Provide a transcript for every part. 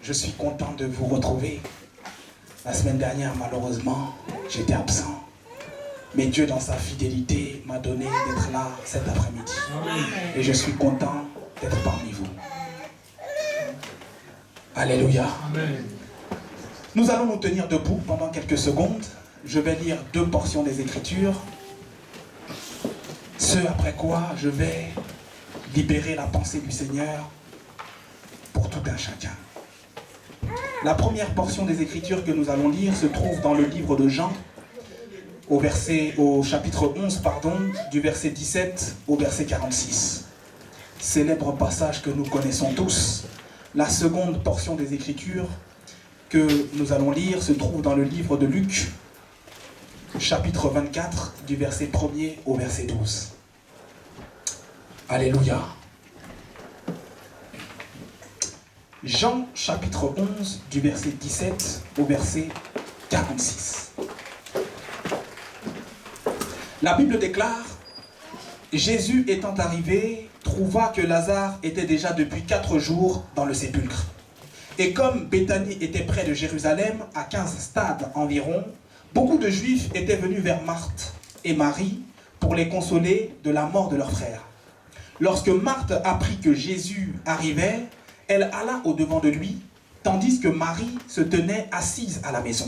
Je suis content de vous retrouver. La semaine dernière, malheureusement, j'étais absent. Mais Dieu, dans sa fidélité, m'a donné d'être là cet après-midi. Et je suis content d'être parmi vous. Alléluia. Nous allons nous tenir debout pendant quelques secondes. Je vais lire 2 portions des Écritures. Ce après quoi, je vais libérer la pensée du Seigneur pour tout un chacun. La première portion des Écritures que nous allons lire se trouve dans le livre de Jean, au chapitre 11, du verset 17 au verset 46. Célèbre passage que nous connaissons tous. La seconde portion des Écritures que nous allons lire se trouve dans le livre de Luc, chapitre 24, du verset 1er au verset 12. Alléluia. Jean, chapitre 11, du verset 17 au verset 46. La Bible déclare: Jésus étant arrivé, trouva que Lazare était déjà depuis 4 jours dans le sépulcre. Et comme Béthanie était près de Jérusalem, à 15 stades environ, beaucoup de Juifs étaient venus vers Marthe et Marie pour les consoler de la mort de leur frère. Lorsque Marthe apprit que Jésus arrivait, elle alla au-devant de lui, tandis que Marie se tenait assise à la maison.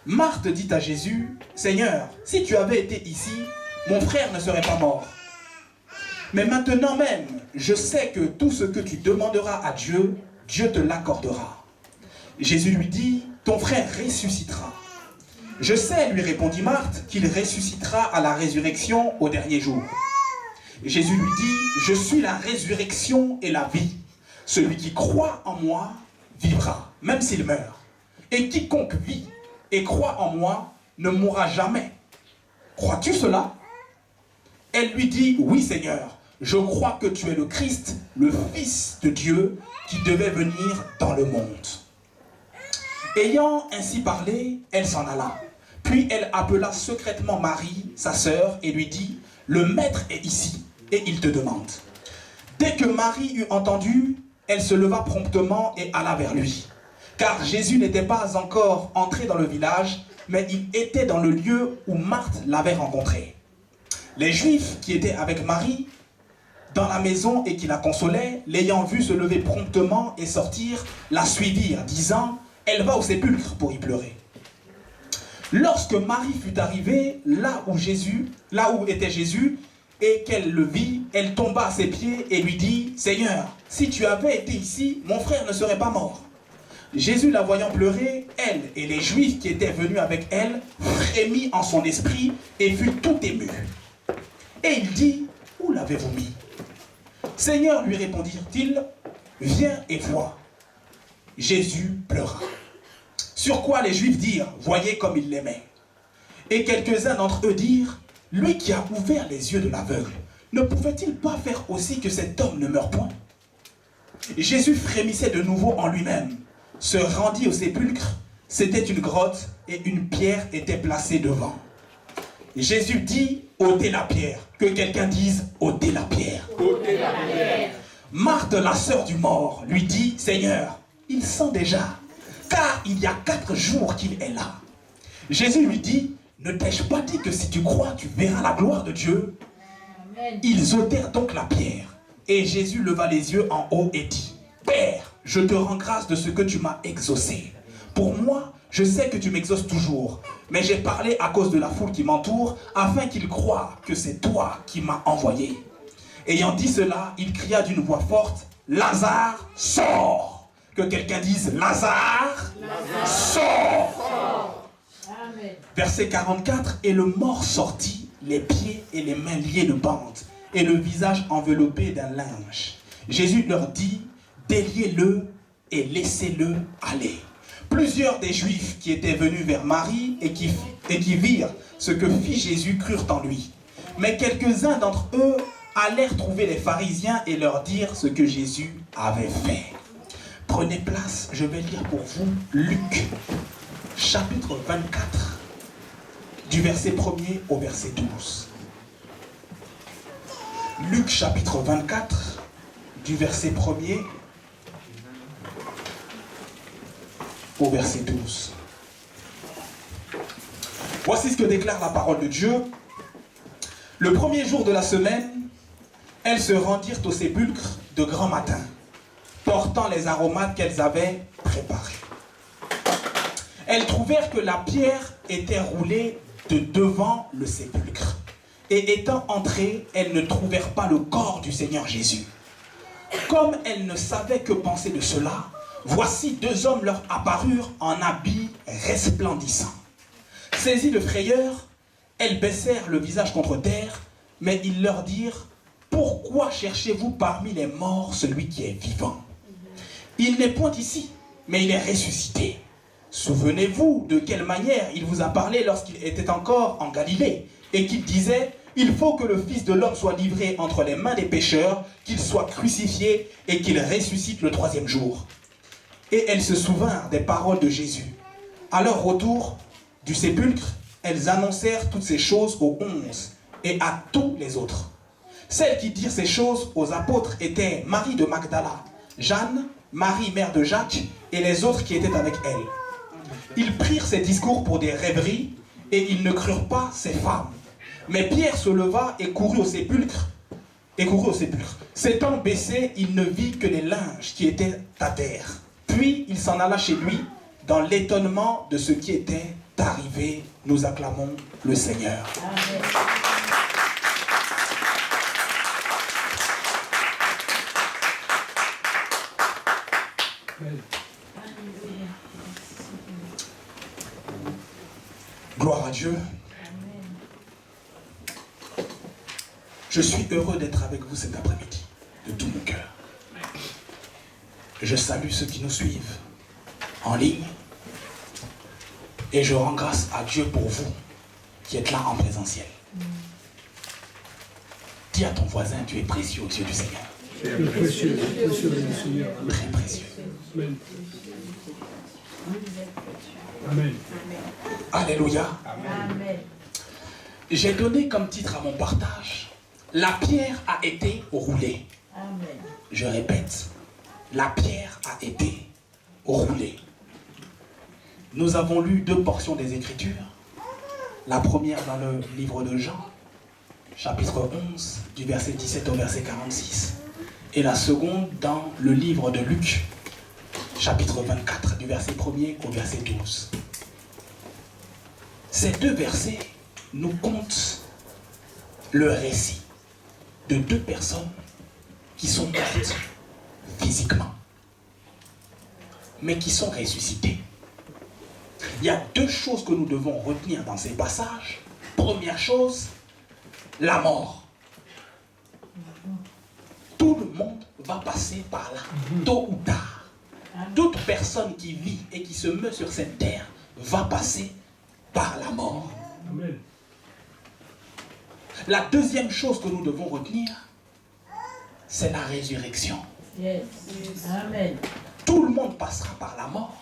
Marthe dit à Jésus: Seigneur, si tu avais été ici, mon frère ne serait pas mort. Mais maintenant même, je sais que tout ce que tu demanderas à Dieu, Dieu te l'accordera. Jésus lui dit: ton frère ressuscitera. Je sais, lui répondit Marthe, qu'il ressuscitera à la résurrection au dernier jour. Jésus lui dit: je suis la résurrection et la vie. Celui qui croit en moi vivra, même s'il meurt. Et quiconque vit et croit en moi ne mourra jamais. Crois-tu cela? Elle lui dit: oui, Seigneur, je crois que tu es le Christ, le Fils de Dieu, qui devait venir dans le monde. Ayant ainsi parlé, elle s'en alla. Puis elle appela secrètement Marie, sa sœur, et lui dit: le maître est ici, et il te demande. Dès que Marie eut entendu, elle se leva promptement et alla vers lui. Car Jésus n'était pas encore entré dans le village, mais il était dans le lieu où Marthe l'avait rencontré. Les Juifs qui étaient avec Marie dans la maison et qui la consolaient, l'ayant vue se lever promptement et sortir, la suivirent, disant: elle va au sépulcre pour y pleurer. Lorsque Marie fut arrivée là où était Jésus, et qu'elle le vit, elle tomba à ses pieds et lui dit: Seigneur, si tu avais été ici, mon frère ne serait pas mort. Jésus, la voyant pleurer, elle et les Juifs qui étaient venus avec elle, frémit en son esprit et fut tout ému. Et il dit: où l'avez-vous mis? Seigneur, lui répondirent-ils, viens et vois. Jésus pleura. Sur quoi les Juifs dirent: voyez comme il l'aimait. Et quelques-uns d'entre eux dirent: lui qui a ouvert les yeux de l'aveugle, ne pouvait-il pas faire aussi que cet homme ne meure point? Jésus frémissait de nouveau en lui-même, se rendit au sépulcre. C'était une grotte et une pierre était placée devant. Jésus dit: ôtez la pierre. Que quelqu'un dise: ôtez la pierre. Ôtez la pierre. Marthe, la sœur du mort, lui dit: Seigneur, il sent déjà, car il y a 4 jours qu'il est là. Jésus lui dit: ne t'ai-je pas dit que si tu crois, tu verras la gloire de Dieu? Amen. Ils ôtèrent donc la pierre. Et Jésus leva les yeux en haut et dit: Père, je te rends grâce de ce que tu m'as exaucé. Pour moi, je sais que tu m'exauces toujours, mais j'ai parlé à cause de la foule qui m'entoure, afin qu'ils croient que c'est toi qui m'as envoyé. Ayant dit cela, il cria d'une voix forte: Lazare, sors! Que quelqu'un dise: Lazare, sors! Amen. Verset 44, et le mort sortit, les pieds et les mains liés de bandes, et le visage enveloppé d'un linge. Jésus leur dit: déliez-le et laissez-le aller. Plusieurs des Juifs qui étaient venus vers Marie et qui virent ce que fit Jésus crurent en lui. Mais quelques-uns d'entre eux allèrent trouver les pharisiens et leur dire ce que Jésus avait fait. Prenez place, je vais lire pour vous Luc, chapitre 24, du verset 1er au verset 12. Luc, chapitre 24, du verset 1er au verset 12. Voici ce que déclare la parole de Dieu. Le premier jour de la semaine, elles se rendirent au sépulcre de grand matin, portant les aromates qu'elles avaient préparés. Elles trouvèrent que la pierre était roulée de devant le sépulcre. Et étant entrées, elles ne trouvèrent pas le corps du Seigneur Jésus. Comme elles ne savaient que penser de cela, voici deux hommes leur apparurent en habits resplendissants. Saisies de frayeur, elles baissèrent le visage contre terre, mais ils leur dirent: pourquoi cherchez-vous parmi les morts celui qui est vivant? Il n'est point ici, mais il est ressuscité. Souvenez-vous de quelle manière il vous a parlé lorsqu'il était encore en Galilée, et qu'il disait: il faut que le Fils de l'homme soit livré entre les mains des pécheurs, qu'il soit crucifié et qu'il ressuscite le troisième jour. Et elles se souvinrent des paroles de Jésus. À leur retour du sépulcre, elles annoncèrent toutes ces choses aux 11 et à tous les autres. Celles qui dirent ces choses aux apôtres étaient Marie de Magdala, Jeanne, Marie mère de Jacques et les autres qui étaient avec elle. Ils prirent ces discours pour des rêveries et ils ne crurent pas ces femmes. Mais Pierre se leva et courut au sépulcre. S'étant baissé, il ne vit que les linges qui étaient à terre. Puis il s'en alla chez lui dans l'étonnement de ce qui était arrivé. Nous acclamons le Seigneur. Amen. Gloire à Dieu. Je suis heureux d'être avec vous cet après-midi, de tout mon cœur. Je salue ceux qui nous suivent en ligne et je rends grâce à Dieu pour vous qui êtes là en présentiel. Dis à ton voisin: tu es précieux aux yeux du Seigneur. Précieux du Seigneur. Très précieux. Amen. Amen. Alléluia. Amen. J'ai donné comme titre à mon partage: la pierre a été roulée. Amen. Je répète, la pierre a été roulée. Nous avons lu deux portions des Écritures. La première dans le livre de Jean, chapitre 11, du verset 17 au verset 46. Et la seconde dans le livre de Luc, chapitre 24, du verset 1er au verset 12. Ces deux versets nous content le récit de deux personnes qui sont mortes physiquement, mais qui sont ressuscitées. Il y a deux choses que nous devons retenir dans ces passages. Première chose, la mort. Tout le monde va passer par là, tôt ou tard. Toute personne qui vit et qui se meut sur cette terre va passer par la mort. Amen. La deuxième chose que nous devons retenir, c'est la résurrection. Yes. Amen. Tout le monde passera par la mort,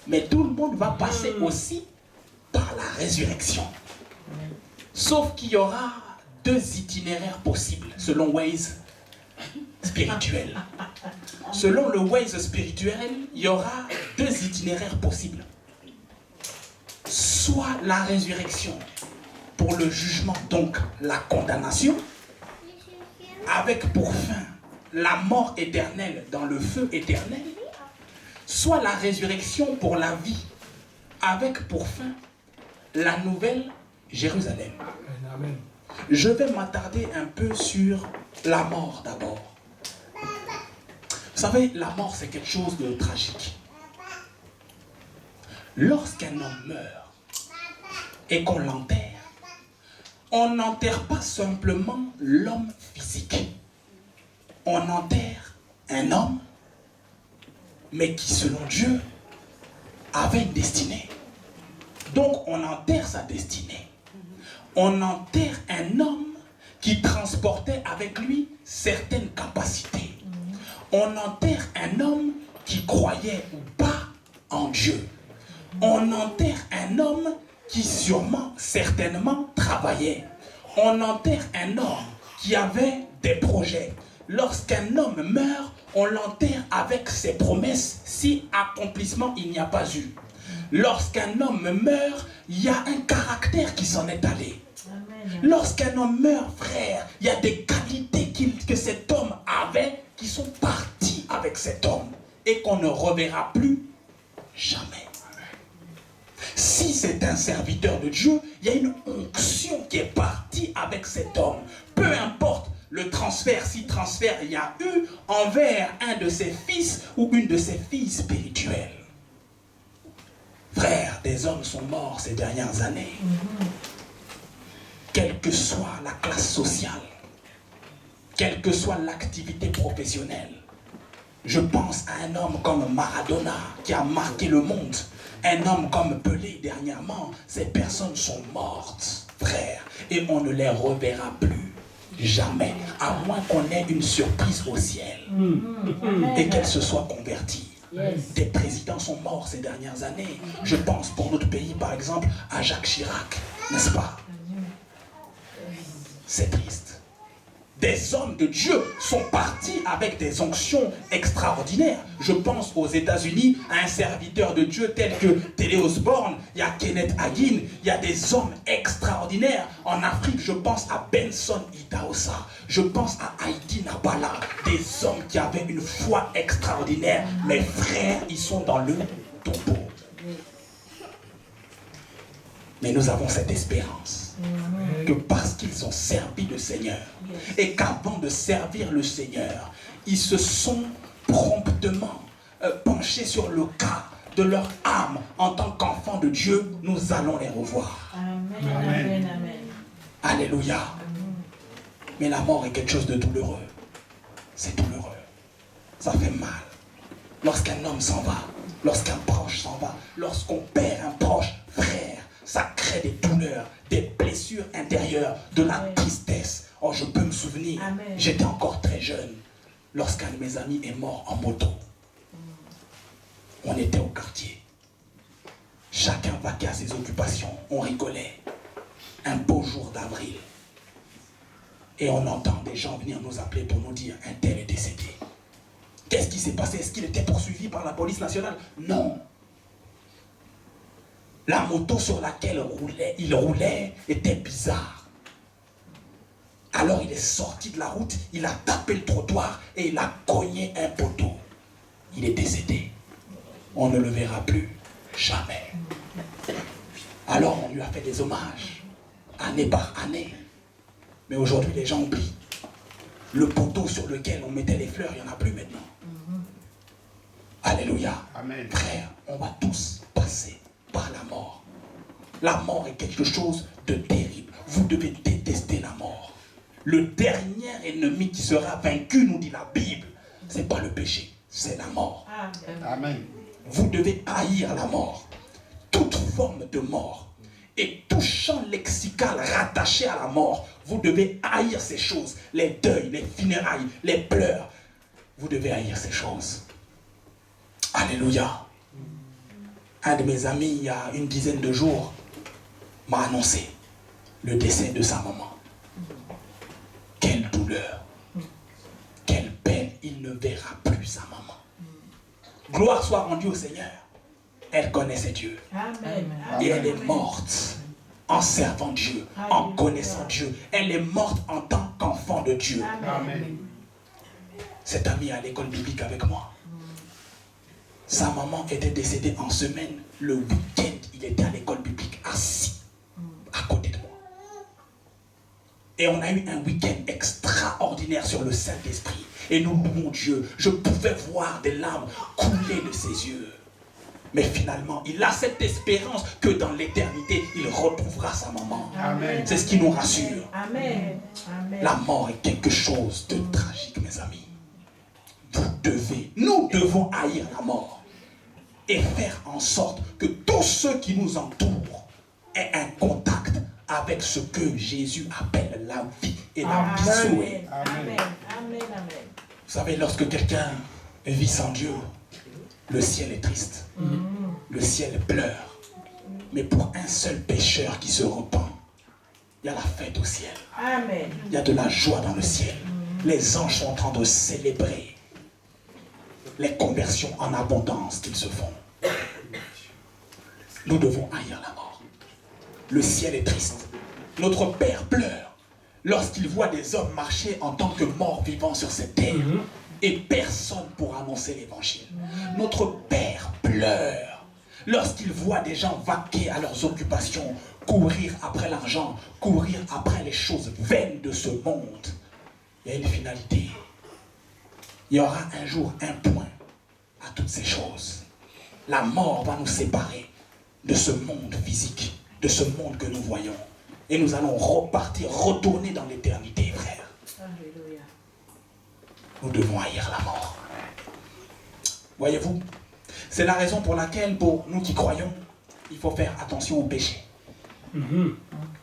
mais tout le monde va passer aussi par la résurrection. Sauf qu'il y aura deux itinéraires possibles selon Waze spirituel. Selon le Waze spirituel, il y aura deux itinéraires possibles. Soit la résurrection pour le jugement, donc la condamnation, avec pour fin la mort éternelle dans le feu éternel, soit la résurrection pour la vie, avec pour fin la nouvelle Jérusalem. Amen. Je vais m'attarder un peu sur la mort d'abord. Vous savez, la mort, c'est quelque chose de tragique. Lorsqu'un homme meurt et qu'on l'enterre, on n'enterre pas simplement l'homme physique. On enterre un homme, mais qui, selon Dieu, avait une destinée. Donc, on enterre sa destinée. On enterre un homme qui transportait avec lui certaines capacités. On enterre un homme qui croyait ou pas en Dieu. On enterre un homme qui sûrement, certainement, travaillait. On enterre un homme qui avait des projets. Lorsqu'un homme meurt, on l'enterre avec ses promesses si accomplissement il n'y a pas eu. Lorsqu'un homme meurt, il y a un caractère qui s'en est allé. Lorsqu'un homme meurt, frère, il y a des qualités que cet homme avait qui sont parties avec cet homme et qu'on ne reverra plus jamais. Si c'est un serviteur de Dieu, il y a une onction qui est partie avec cet homme. Peu importe le transfert, si transfert il y a eu envers un de ses fils ou une de ses filles spirituelles. Frère, des hommes sont morts ces dernières années. Quelle que soit la classe sociale, quelle que soit l'activité professionnelle. Je pense à un homme comme Maradona qui a marqué le monde. Un homme comme Pelé dernièrement. Ces personnes sont mortes, frère. Et on ne les reverra plus. Jamais. À moins qu'on ait une surprise au ciel. Et qu'elles se soient converties. Des présidents sont morts ces dernières années. Je pense pour notre pays, par exemple, à Jacques Chirac. N'est-ce pas? C'est triste. Des hommes de Dieu sont partis avec des onctions extraordinaires. Je pense aux États-Unis à un serviteur de Dieu tel que Télé Osborne, il y a Kenneth Hagin, il y a des hommes extraordinaires. En Afrique, je pense à Benson Idahosa, je pense à Haïti Nabala, des hommes qui avaient une foi extraordinaire. Mes frères, ils sont dans le tombeau. Mais nous avons cette espérance que parce qu'ils ont servi le Seigneur et qu'avant de servir le Seigneur, ils se sont promptement penchés sur le cas de leur âme en tant qu'enfants de Dieu, nous allons les revoir. Amen. Amen. Amen. Alléluia. Mais la mort est quelque chose de douloureux. C'est douloureux. Ça fait mal. Lorsqu'un homme s'en va, lorsqu'un proche s'en va, lorsqu'on perd un proche, frère, ça crée des douleurs, des blessures intérieures, de la tristesse. Oh, je peux me souvenir, j'étais encore très jeune, lorsqu'un de mes amis est mort en moto. On était au quartier. Chacun vaquait à ses occupations. On rigolait. Un beau jour d'avril. Et on entend des gens venir nous appeler pour nous dire un tel est décédé. Qu'est-ce qui s'est passé? Est-ce qu'il était poursuivi par la police nationale? Non. La moto sur laquelle il roulait était bizarre. Alors il est sorti de la route, il a tapé le trottoir et il a cogné un poteau. Il est décédé. On ne le verra plus jamais. Alors on lui a fait des hommages, année par année. Mais aujourd'hui les gens oublient. Le poteau sur lequel on mettait les fleurs, il n'y en a plus maintenant. Alléluia. Amen. Frère, on va tous passer par la mort. La mort est quelque chose de terrible. Vous devez détester la mort. Le dernier ennemi qui sera vaincu, nous dit la Bible, ce n'est pas le péché, c'est la mort. Amen. Vous devez haïr la mort. Toute forme de mort et tout champ lexical rattaché à la mort, vous devez haïr ces choses. Les deuils, les funérailles, les pleurs. Vous devez haïr ces choses. Alléluia. Un de mes amis, il y a une dizaine de jours, m'a annoncé le décès de sa maman. Quelle douleur. Quelle peine. Il ne verra plus sa maman. Gloire soit rendue au Seigneur. Elle connaissait Dieu. Amen. Et elle est morte en servant Dieu, en connaissant Dieu. Elle est morte en tant qu'enfant de Dieu. Amen. Cet ami est à l'école biblique avec moi. Sa maman était décédée en semaine. Le week-end, il était à l'école biblique assis à côté de moi. Et on a eu un week-end extraordinaire sur le Saint-Esprit. Et nous louons Dieu. Je pouvais voir des larmes couler de ses yeux. Mais finalement, il a cette espérance que dans l'éternité, il retrouvera sa maman. Amen. C'est ce qui nous rassure. Amen. Amen. La mort est quelque chose de tragique, mes amis. Nous devons haïr la mort et faire en sorte que tous ceux qui nous entourent aient un contact avec ce que Jésus appelle la vie et la vie sauvée. Amen. Amen. Vous savez, lorsque quelqu'un vit sans Dieu, le ciel est triste. Le ciel pleure. Mais pour un seul pécheur qui se repent, il y a la fête au ciel. Amen. Il y a de la joie dans le ciel. Les anges sont en train de célébrer les conversions en abondance qu'ils se font. Nous devons haïr la mort. Le ciel est triste. Notre Père pleure lorsqu'il voit des hommes marcher en tant que morts vivants sur cette terre et personne pour annoncer l'évangile. Notre Père pleure lorsqu'il voit des gens vaquer à leurs occupations, courir après l'argent, courir après les choses vaines de ce monde. Il y a une finalité. Il y aura un jour un point à toutes ces choses. La mort va nous séparer de ce monde physique, de ce monde que nous voyons. Et nous allons repartir, retourner dans l'éternité, frère. Alléluia. Nous devons haïr la mort. Voyez-vous, c'est la raison pour laquelle, pour nous qui croyons, il faut faire attention au péché.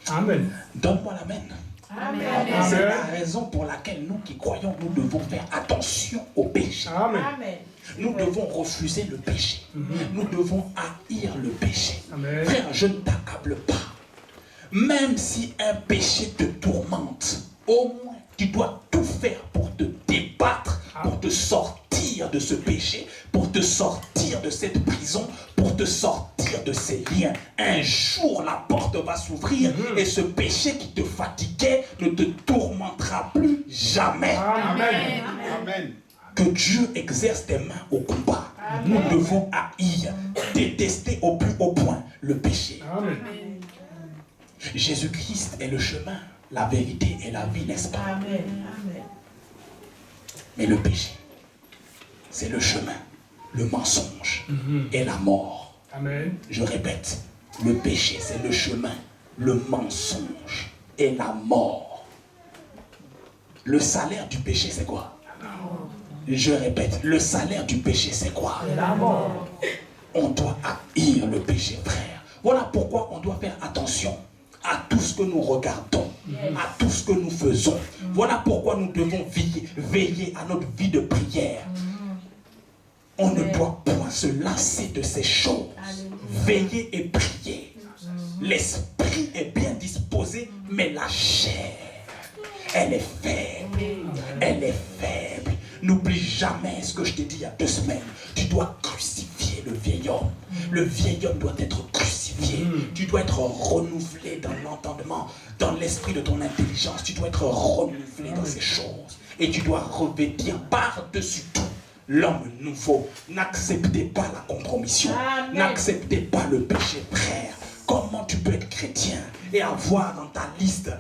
Amen. Donne-moi l'amen. Amen. C'est la raison pour laquelle nous qui croyons, nous devons faire attention au péché. Amen. Amen. Nous devons refuser le péché. Nous devons haïr le péché. Amen. Frère, je ne t'accable pas. Même si un péché te tourmente, au moins tu dois tout faire pour te débattre, pour te sortir de ce péché, pour te sortir de cette prison, pour te sortir de ces liens. Un jour, la porte va s'ouvrir et ce péché qui te fatiguait ne te tourmentera plus jamais. Amen. Amen. Que Dieu exerce tes mains au combat. Nous devons haïr, détester au plus haut point le péché. Amen. Jésus-Christ est le chemin, la vérité et la vie, n'est-ce pas? Amen. Amen. Mais le péché, c'est le chemin, le mensonge et la mort. Amen. Je répète, le péché, c'est le chemin, le mensonge et la mort. Le salaire du péché, c'est quoi? Je répète, le salaire du péché, c'est quoi? La mort. On doit haïr le péché, frère. Voilà pourquoi on doit faire attention à tout ce que nous regardons, à tout ce que nous faisons. Voilà pourquoi nous devons veiller à notre vie de prière. On ne doit point se lasser de ces choses. Veiller et prier. L'esprit est bien disposé, mais la chair, elle est faible. Elle est faible. N'oublie jamais ce que je t'ai dit il y a 2 semaines. Tu dois crucifier le vieil homme. Le vieil homme doit être crucifié. Tu dois être renouvelé dans l'entendement, dans l'esprit de ton intelligence. Tu dois être renouvelé dans ces choses. Et tu dois revêtir par-dessus tout l'homme nouveau. N'acceptez pas la compromission. N'acceptez pas le péché, frère. Comment tu peux être chrétien et avoir dans ta liste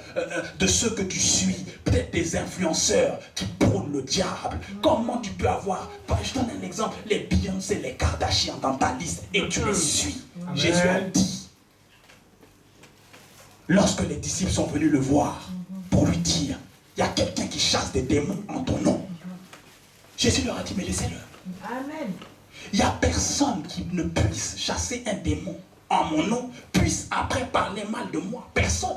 de ceux que tu suis, peut-être des influenceurs qui prônent le diable? Comment tu peux avoir, je donne un exemple, les Beyoncé, les Kardashians dans ta liste et tu les suis? Amen. Jésus a dit, lorsque les disciples sont venus le voir pour lui dire, il y a quelqu'un qui chasse des démons en ton nom. Jésus leur a dit, mais laissez-le. Amen. Il n'y a personne qui ne puisse chasser un démon en mon nom, puisse après parler mal de moi. Personne.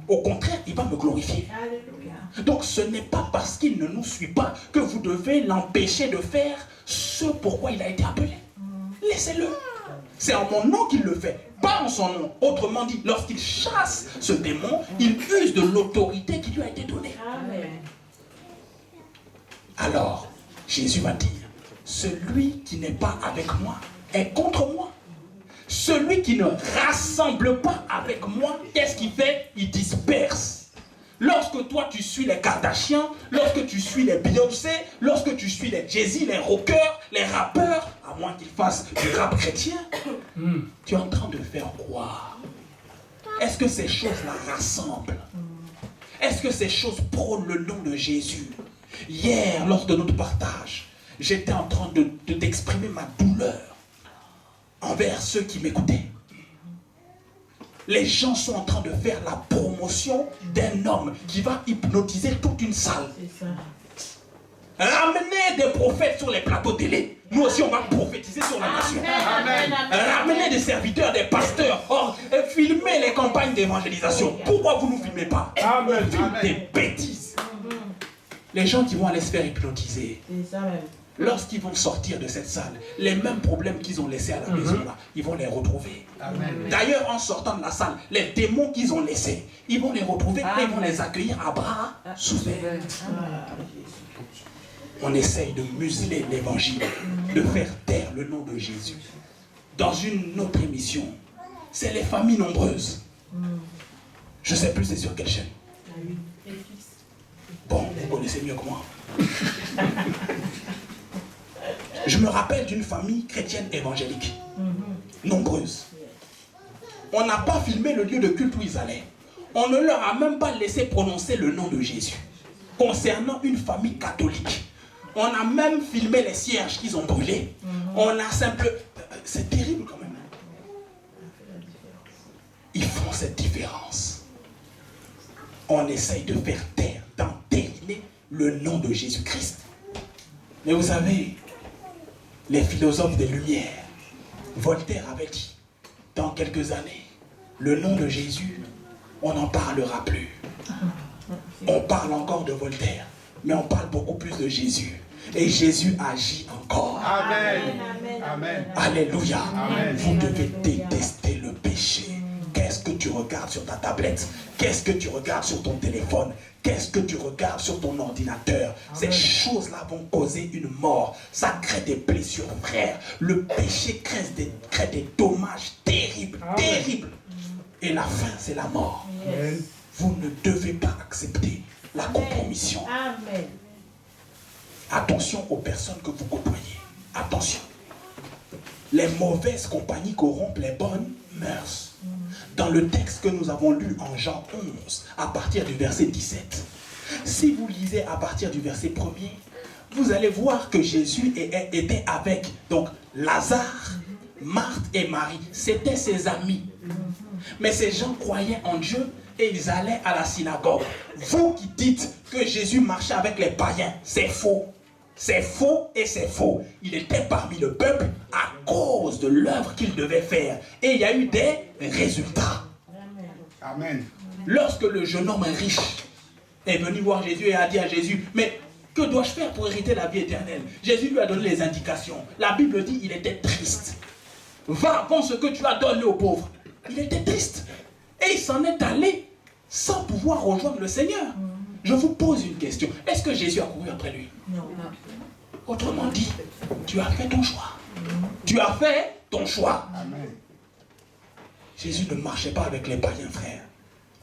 Au contraire, il va me glorifier. Alléluia. Donc ce n'est pas parce qu'il ne nous suit pas que vous devez l'empêcher de faire ce pourquoi il a été appelé. Laissez-le. C'est en mon nom qu'il le fait, pas en son nom. Autrement dit, lorsqu'il chasse ce démon, il use de l'autorité qui lui a été donnée. Amen. Alors, Jésus va dire, celui qui n'est pas avec moi est contre moi. Celui qui ne rassemble pas avec moi, qu'est-ce qu'il fait? Il disperse. Lorsque toi tu suis les Kardashians, lorsque tu suis les Beyoncé, lorsque tu suis les Jay-Z, les rockers, les rappeurs, à moins qu'ils fassent du rap chrétien, tu es en train de faire quoi? Est-ce que ces choses-là rassemblent? Est-ce que ces choses prônent le nom de Jésus? Hier, lors de notre partage, j'étais en train d'exprimer ma douleur envers ceux qui m'écoutaient. Les gens sont en train de faire la promotion d'un homme qui va hypnotiser toute une salle. C'est ça. Ramenez des prophètes sur les plateaux télé. Nous aussi, on va prophétiser sur la nation. Amen. Ramenez des serviteurs, des pasteurs. Or, filmez les campagnes d'évangélisation. Pourquoi vous ne nous filmez pas? Amen. Filme des bêtises. Les gens qui vont aller se faire hypnotiser, C'est ça même. lorsqu'ils vont sortir de cette salle, les mêmes problèmes qu'ils ont laissés à la maison, là, ils vont les retrouver. Amen. D'ailleurs, en sortant de la salle, les démons qu'ils ont laissés, ils vont les retrouver et ils vont les accueillir à bras ouverts. on essaye de museler l'évangile, de faire taire le nom de Jésus. Dans une autre émission, c'est les familles nombreuses. Je ne sais plus c'est sur quelle chaîne. Bon, vous connaissez mieux que moi. Je me rappelle d'une famille chrétienne évangélique, nombreuse. On n'a pas filmé le lieu de culte où ils allaient. On ne leur a même pas laissé prononcer le nom de Jésus. Concernant une famille catholique, on a même filmé les cierges qu'ils ont brûlés. On a simplement... C'est terrible quand même. Ils font cette différence. On essaye de faire taire, d'entériner le nom de Jésus-Christ. Mais vous savez, les philosophes des Lumières, Voltaire avait dit, dans quelques années, le nom de Jésus, on n'en parlera plus. On parle encore de Voltaire, mais on parle beaucoup plus de Jésus. Et Jésus agit encore. Amen. Amen. Alléluia. Amen. Vous devez détester le péché. Qu'est-ce que tu regardes sur ta tablette? Qu'est-ce que tu regardes sur ton téléphone? Qu'est-ce que tu regardes sur ton ordinateur? Ces choses-là vont causer une mort. Ça crée des blessures, frère. Le péché crée des dommages terribles, terribles. Et la fin, c'est la mort. Amen. Vous ne devez pas accepter la compromission. Amen. Attention aux personnes que vous côtoyez. Attention. Les mauvaises compagnies corrompent les bonnes mœurs. Dans le texte que nous avons lu en Jean 11, à partir du verset 17, si vous lisez à partir du verset 1er, vous allez voir que Jésus était avec donc Lazare, Marthe et Marie. C'étaient ses amis. Mais ces gens croyaient en Dieu et ils allaient à la synagogue. Vous qui dites que Jésus marchait avec les païens, c'est faux. C'est faux et c'est faux. Il était parmi le peuple à cause de l'œuvre qu'il devait faire. Et il y a eu des résultats. Amen. Lorsque le jeune homme riche est venu voir Jésus et a dit à Jésus, mais que dois-je faire pour hériter la vie éternelle? Jésus lui a donné les indications. La Bible dit qu'il était triste. Va, vends ce que tu as donné aux pauvres. Il était triste. Et il s'en est allé sans pouvoir rejoindre le Seigneur. Je vous pose une question. Est-ce que Jésus a couru après lui? Non. Autrement dit, tu as fait ton choix. Tu as fait ton choix. Amen. Jésus ne marchait pas avec les païens, frères.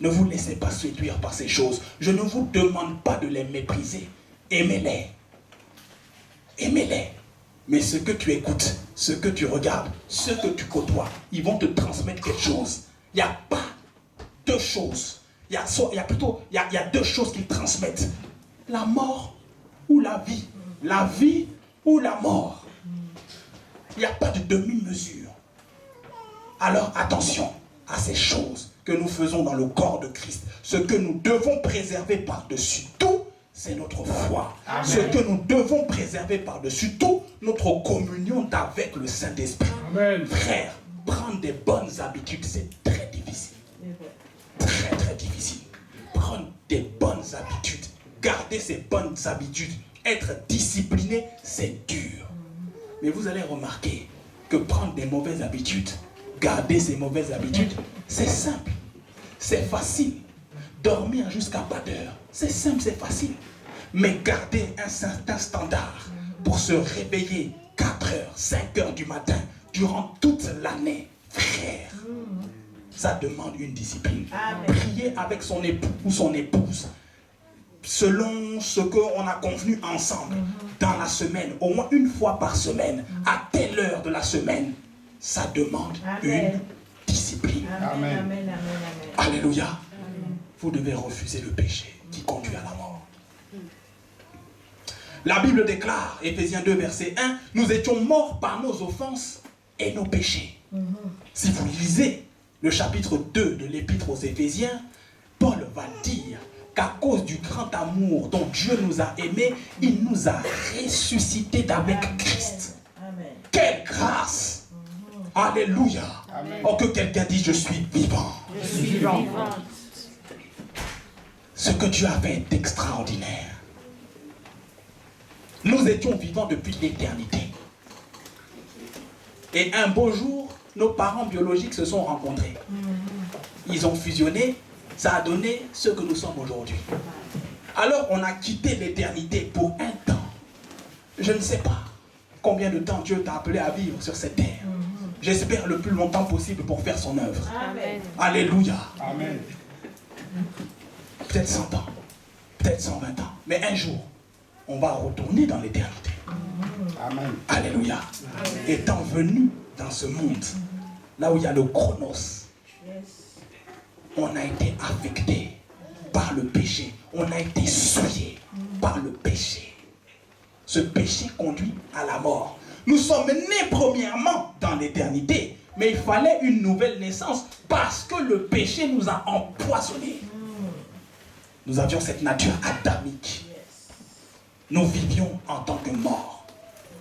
Ne vous laissez pas séduire par ces choses. Je ne vous demande pas de les mépriser. Aimez-les. Aimez-les. Mais ce que tu écoutes, ce que tu regardes, ce que tu côtoies, ils vont te transmettre quelque chose. Il n'y a pas deux choses. Il y a deux choses qu'ils transmettent. La mort ou la vie. La vie ou la mort. Il n'y a pas de demi-mesure. Alors attention à ces choses que nous faisons dans le corps de Christ. Ce que nous devons préserver par-dessus tout, c'est notre foi. Amen. Ce que nous devons préserver par-dessus tout, notre communion avec le Saint-Esprit. Amen. Frère, prendre des bonnes habitudes, c'est très difficile. Très très difficile. Prendre des bonnes habitudes, garder ces bonnes habitudes, être discipliné, c'est dur. Mais vous allez remarquer que prendre des mauvaises habitudes, garder ces mauvaises habitudes, c'est simple, c'est facile. Dormir jusqu'à pas d'heure, c'est simple, c'est facile. Mais garder un certain standard pour se réveiller 4 heures, 5 heures du matin, durant toute l'année, frère, ça demande une discipline. Amen. Prier avec son époux ou son épouse, selon ce qu'on a convenu ensemble, dans la semaine, au moins une fois par semaine, à telle heure de la semaine, ça demande Amen. une discipline. Amen. Amen. Amen. Amen. Alléluia. Amen. Vous devez refuser le péché qui conduit à la mort. La Bible déclare, Éphésiens 2, verset 1, nous étions morts par nos offenses et nos péchés. Si vous lisez le chapitre 2 de l'épître aux Éphésiens, Paul va dire qu'à cause du grand amour dont Dieu nous a aimés, il nous a ressuscités avec Christ. Amen. Quelle grâce! Alléluia! Amen. Oh, que quelqu'un dise, je suis vivant. Je suis vivant. Ce que Dieu a fait est extraordinaire. Nous étions vivants depuis l'éternité. Et un beau jour, nos parents biologiques se sont rencontrés. Ils ont fusionné, ça a donné ce que nous sommes aujourd'hui. Alors on a quitté l'éternité pour un temps Je ne sais pas combien de temps Dieu t'a appelé à vivre sur cette terre. J'espère le plus longtemps possible pour faire son œuvre. Amen. Alléluia. Amen. Peut-être 100 ans, peut-être 120 ans. Mais un jour, on va retourner dans l'éternité. Amen. Alléluia. Étant venu dans ce monde, là où il y a le chronos, on a été affecté par le péché. On a été souillé par le péché. Ce péché conduit à la mort. Nous sommes nés premièrement dans l'éternité, mais il fallait une nouvelle naissance parce que le péché nous a empoisonnés. Nous avions cette nature adamique. Nous vivions en tant que morts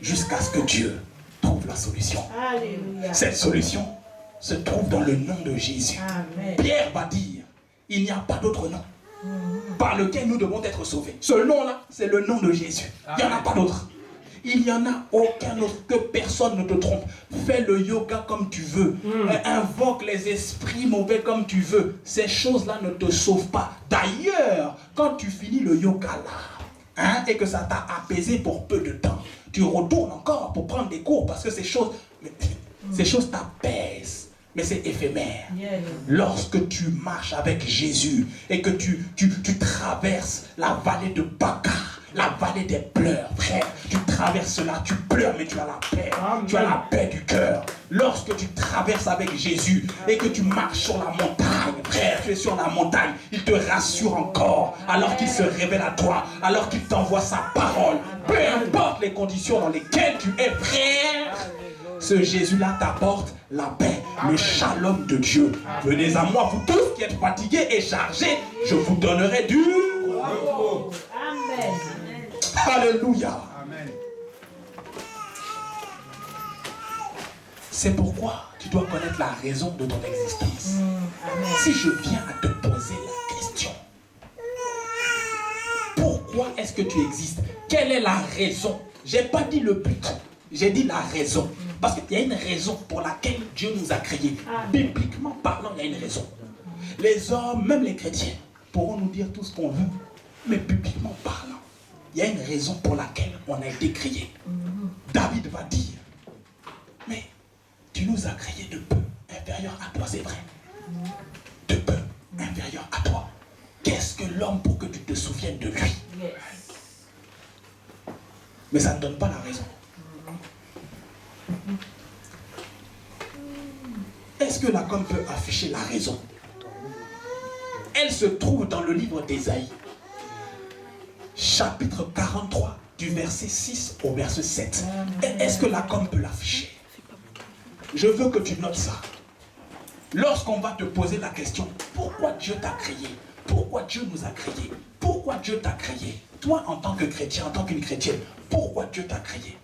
jusqu'à ce que Dieu trouve la solution. Alléluia. Cette solution se trouve dans le nom de Jésus. Amen. Pierre va dire, il n'y a pas d'autre nom par lequel nous devons être sauvés. Ce nom-là, c'est le nom de Jésus. Il n'y en a pas d'autre. Il n'y en a aucun autre, que personne ne te trompe. Fais le yoga comme tu veux. Invoque les esprits mauvais comme tu veux. Ces choses-là ne te sauvent pas. D'ailleurs, quand tu finis le yoga là, et que ça t'a apaisé pour peu de temps, tu retournes encore pour prendre des cours parce que ces choses t'apaisent. Mais c'est éphémère. Lorsque tu marches avec Jésus et que tu traverses la vallée de Baca, la vallée des pleurs, frère, tu traverses là, tu pleures, mais tu as la paix. Amen. Tu as la paix du cœur. Lorsque tu traverses avec Jésus et que tu marches sur la montagne, frère, tu es sur la montagne, il te rassure encore, alors qu'il se révèle à toi, alors qu'il t'envoie sa parole. Peu importe les conditions dans lesquelles tu es, frère, ce Jésus-là t'apporte la paix, le shalom de Dieu. Venez à moi, vous tous qui êtes fatigués et chargés, je vous donnerai du repos. Amen. Alléluia. Amen. C'est pourquoi tu dois connaître la raison de ton existence. Si je viens à te poser la question, pourquoi est-ce que tu existes? Quelle est la raison? Je n'ai pas dit le but, j'ai dit la raison. Parce qu'il y a une raison pour laquelle Dieu nous a créés. Bibliquement parlant, il y a une raison. Les hommes, même les chrétiens, pourront nous dire tout ce qu'on veut. Mais bibliquement parlant, il y a une raison pour laquelle on a été créés. David va dire, mais tu nous as créés de peu inférieurs à toi, c'est vrai. De peu inférieurs à toi. Qu'est-ce que l'homme pour que tu te souviennes de lui? Mais ça ne donne pas la raison. Est-ce que la com peut afficher la raison? Elle se trouve dans le livre d'Ésaïe, chapitre 43, du verset 6 au verset 7. Est-ce que la com peut l'afficher? Je veux que tu notes ça. Lorsqu'on va te poser la question, pourquoi Dieu t'a créé? Pourquoi Dieu nous a créés? Pourquoi Dieu t'a créé? Toi, en tant que chrétien, en tant qu'une chrétienne, pourquoi Dieu t'a créé?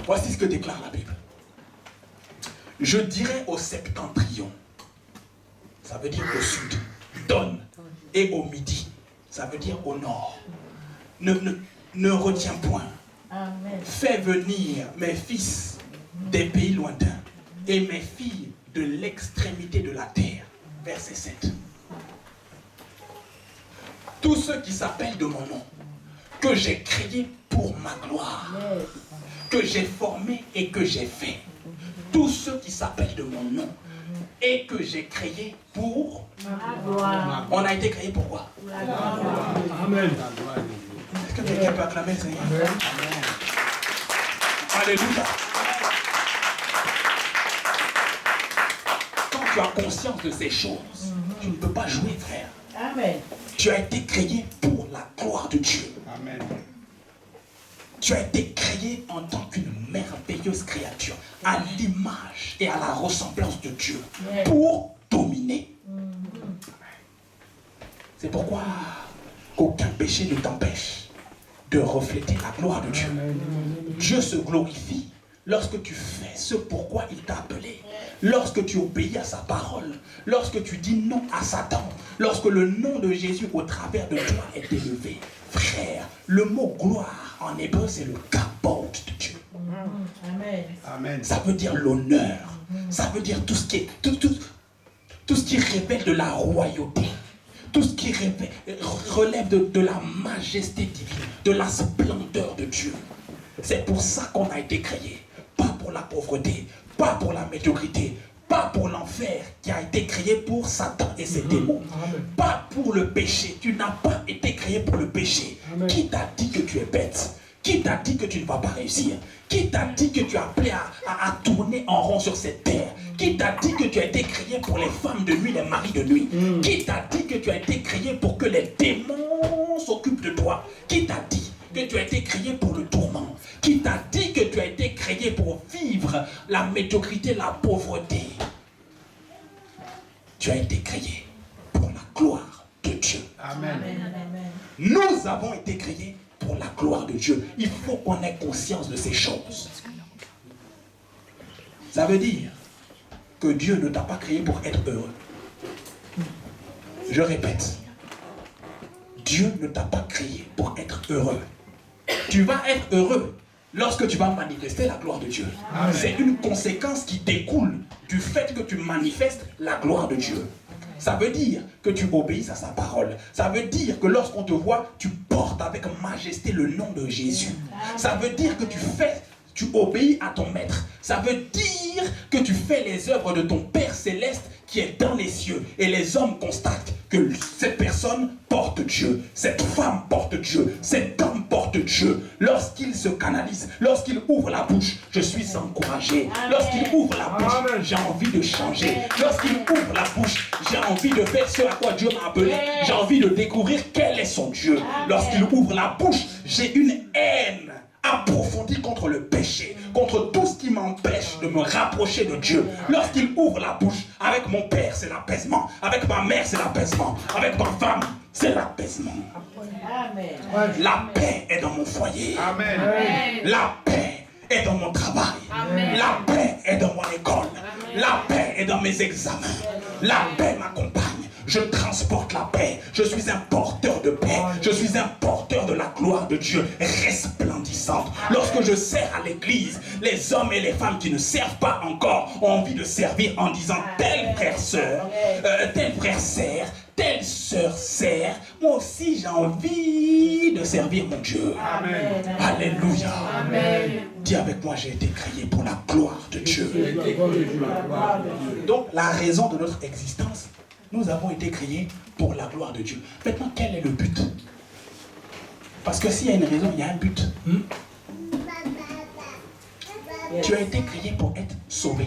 Voici ce que déclare la Bible. Je dirais au septentrion, ça veut dire au sud, donne, et au midi, ça veut dire au nord. Ne retiens point. Amen. Fais venir mes fils des pays lointains et mes filles de l'extrémité de la terre. Verset 7. Tous ceux qui s'appellent de mon nom, que j'ai créés pour ma gloire, que j'ai formé et que j'ai fait. Tous ceux qui s'appellent de mon nom et que j'ai créé pour ma gloire. On a été créé pour quoi? Amen. Est-ce que quelqu'un peut acclamer le Seigneur? Amen. Alléluia. Quand tu as conscience de ces choses, tu ne peux pas jouer, frère. Amen. Tu as été créé pour la gloire de Dieu. Amen. Tu as été créé en tant qu'une merveilleuse créature, à l'image et à la ressemblance de Dieu, pour dominer. C'est pourquoi qu'aucun péché ne t'empêche de refléter la gloire de Dieu. Dieu se glorifie lorsque tu fais ce pourquoi il t'a appelé, lorsque tu obéis à sa parole, lorsque tu dis non à Satan, lorsque le nom de Jésus au travers de toi est élevé. Frère, le mot gloire en hébreu c'est le kabod de Dieu. Amen. Amen. Ça veut dire l'honneur, ça veut dire tout ce qui est, tout ce qui révèle de la royauté, tout ce qui relève de la majesté divine, de la splendeur de Dieu. C'est pour ça qu'on a été créé. Pas pour la pauvreté, pas pour la médiocrité, pas pour l'enfer qui a été créé pour Satan et ses démons. Pas pour le péché. Tu n'as pas été créé pour le péché. Amen. Qui t'a dit que tu es bête? Qui t'a dit que tu ne vas pas réussir? Qui t'a dit que tu es appelé à tourner en rond sur cette terre? Qui t'a dit que tu as été créé pour les femmes de nuit, les maris de nuit? Qui t'a dit que tu as été créé pour que les démons s'occupent de toi? Qui t'a dit que tu as été créé pour le tourment? Qui t'a dit que tu as été créé pour vivre la médiocrité, la pauvreté? Tu as été créé pour la gloire de Dieu. Amen. Nous avons été créés pour la gloire de Dieu. Il faut qu'on ait conscience de ces choses. Ça veut dire que Dieu ne t'a pas créé pour être heureux. Je répète, Dieu ne t'a pas créé pour être heureux. Tu vas être heureux lorsque tu vas manifester la gloire de Dieu. C'est une conséquence qui découle du fait que tu manifestes la gloire de Dieu. Ça veut dire que tu obéis à sa parole. Ça veut dire que lorsqu'on te voit, tu portes avec majesté le nom de Jésus. Ça veut dire que tu obéis à ton maître. Ça veut dire que tu fais les œuvres de ton Père céleste qui est dans les cieux. Et les hommes constatent que cette personne porte Dieu. Cette femme porte Dieu. Cet homme porte Dieu. Lorsqu'il se canalise, lorsqu'il ouvre la bouche, je suis encouragé. Lorsqu'il ouvre la bouche, j'ai envie de changer. Lorsqu'il ouvre la bouche, j'ai envie de faire ce à quoi Dieu m'a appelé. J'ai envie de découvrir quel est son Dieu. Lorsqu'il ouvre la bouche, j'ai une haine approfondie contre le péché, contre tout ce qui m'empêche de me rapprocher de Dieu. Lorsqu'il ouvre la bouche, avec mon père, c'est l'apaisement. Avec ma mère, c'est l'apaisement. Avec ma femme, c'est l'apaisement. La paix est dans mon foyer. Amen. La paix est dans mon travail. Amen. La paix est dans mon école. Amen. La paix est dans mes examens. La paix m'accompagne. Je transporte la paix. Je suis un porteur de paix. Je suis un porteur de la gloire de Dieu resplendissante. Lorsque je sers à l'église, les hommes et les femmes qui ne servent pas encore ont envie de servir en disant tel frère sœur, tel frère sert, telle sœur sert. Moi aussi j'ai envie de servir mon Dieu. Amen. Alléluia. Amen. Dis avec moi, j'ai été créé pour la gloire de Dieu. Donc la raison de notre existence, nous avons été créés pour la gloire de Dieu. Maintenant, quel est le but? Parce que s'il y a une raison, il y a un but. Tu as été créé pour être sauvé.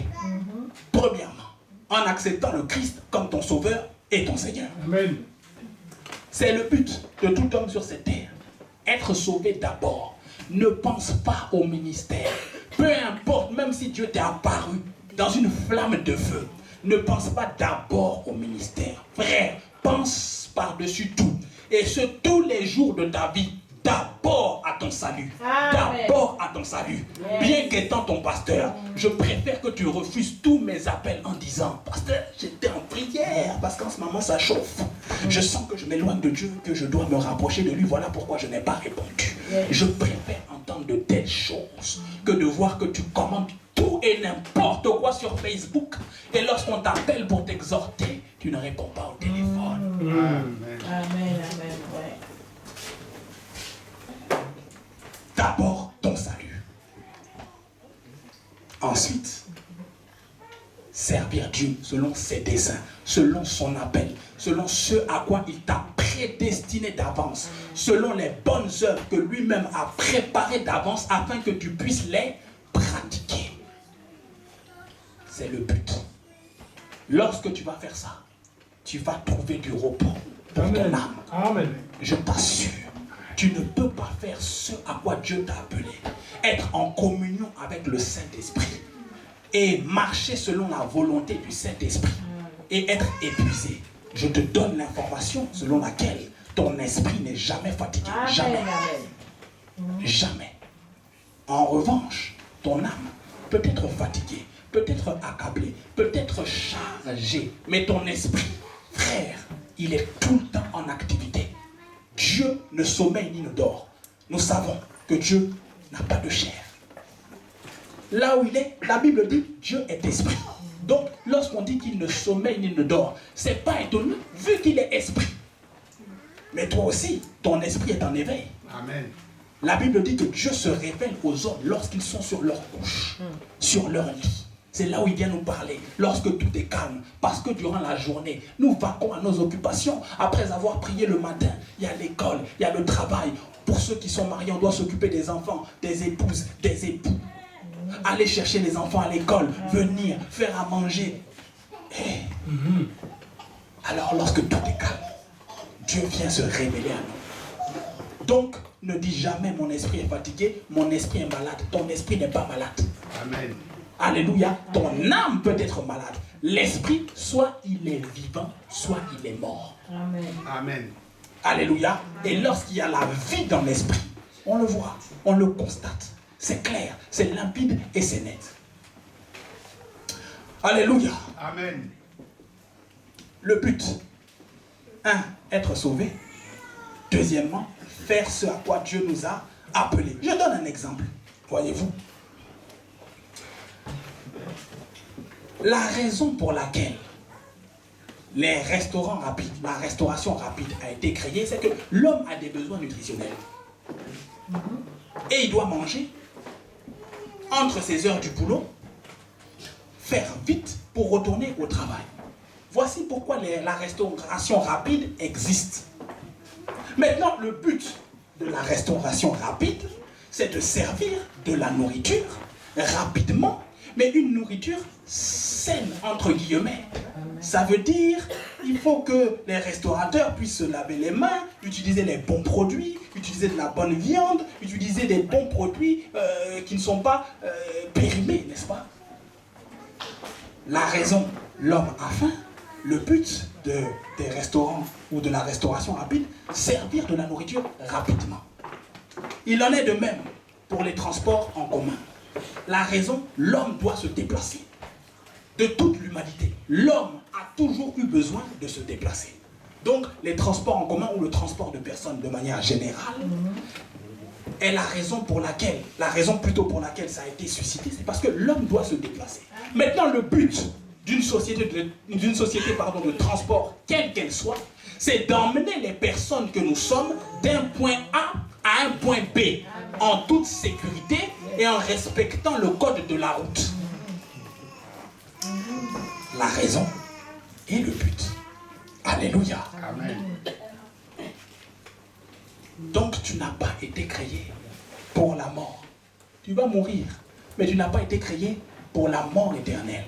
Premièrement, en acceptant le Christ comme ton sauveur et ton Seigneur. Amen. C'est le but de tout homme sur cette terre. Être sauvé d'abord. Ne pense pas au ministère. Peu importe, même si Dieu t'est apparu dans une flamme de feu, ne pense pas d'abord au ministère. Frère, pense par-dessus tout. Et ce, tous les jours de ta vie, d'abord à ton salut. D'abord à ton salut. Bien qu'étant ton pasteur, je préfère que tu refuses tous mes appels en disant, pasteur, j'étais en prière, parce qu'en ce moment ça chauffe. Je sens que je m'éloigne de Dieu, que je dois me rapprocher de lui, voilà pourquoi je n'ai pas répondu. Je préfère entendre de telles choses que de voir que tu commandes tout et n'importe quoi sur Facebook, et lorsqu'on t'appelle pour t'exhorter, tu ne réponds pas au téléphone. Amen, amen, ouais. D'abord ton salut. Ensuite, servir Dieu selon ses desseins, selon son appel, selon ce à quoi il t'a prédestiné d'avance, selon les bonnes œuvres que lui-même a préparées d'avance afin que tu puisses les pratiquer. C'est le but. Lorsque tu vas faire ça, tu vas trouver du repos pour ton âme. Amen. Je t'assure, tu ne peux pas faire ce à quoi Dieu t'a appelé. Être en communion avec le Saint-Esprit et marcher selon la volonté du Saint-Esprit et être épuisé. Je te donne l'information selon laquelle ton esprit n'est jamais fatigué. Jamais. Jamais. En revanche, ton âme peut être fatiguée, peut être accablée, peut être chargée, mais ton esprit, frère, il est tout le temps en activité. Dieu ne sommeille ni ne dort. Nous savons que Dieu n'a pas de chair. Là où il est, la Bible dit Dieu est esprit. Donc, lorsqu'on dit qu'il ne sommeille ni ne dort, c'est pas étonnant, vu qu'il est esprit. Mais toi aussi, ton esprit est en éveil. Amen. La Bible dit que Dieu se révèle aux hommes lorsqu'ils sont sur leur couche, sur leur lit. C'est là où il vient nous parler, lorsque tout est calme. Parce que durant la journée, nous vaquons à nos occupations. Après avoir prié le matin, il y a l'école, il y a le travail. Pour ceux qui sont mariés, on doit s'occuper des enfants, des épouses, des époux. Aller chercher les enfants à l'école, venir, faire à manger. Alors lorsque tout est calme, Dieu vient se révéler à nous. Donc, ne dis jamais mon esprit est fatigué, mon esprit est malade. Ton esprit n'est pas malade. Amen. Alléluia. Ton âme peut être malade. L'esprit, soit il est vivant, soit il est mort. Amen. Amen. Alléluia. Et lorsqu'il y a la vie dans l'esprit, on le voit, on le constate. C'est clair, c'est limpide et c'est net. Alléluia. Amen. Le but, 1, être sauvé. Deuxièmement, faire ce à quoi Dieu nous a appelés. Je donne un exemple, voyez-vous. La raison pour laquelle les restaurants rapides, la restauration rapide a été créée, c'est que l'homme a des besoins nutritionnels. Et il doit manger entre ses heures du boulot, faire vite pour retourner au travail. Voici pourquoi la restauration rapide existe. Maintenant, le but de la restauration rapide, c'est de servir de la nourriture rapidement, mais une nourriture saine, entre guillemets. Ça veut dire il faut que les restaurateurs puissent se laver les mains, utiliser les bons produits, utiliser de la bonne viande, utiliser des bons produits qui ne sont pas périmés, n'est-ce pas? La raison, l'homme a faim. Le but des restaurants ou de la restauration rapide, servir de la nourriture rapidement. Il en est de même pour les transports en commun. La raison, l'homme doit se déplacer. De toute l'humanité, l'homme a toujours eu besoin de se déplacer. Donc, les transports en commun ou le transport de personnes de manière générale est la raison pour laquelle ça a été suscité, c'est parce que l'homme doit se déplacer. Maintenant, le but d'une société de transport, quelle qu'elle soit, c'est d'emmener les personnes que nous sommes d'un point A à un point B, en toute sécurité et en respectant le code de la route. La raison et le but. Alléluia. Amen. Donc tu n'as pas été créé pour la mort. Tu vas mourir, mais tu n'as pas été créé pour la mort éternelle.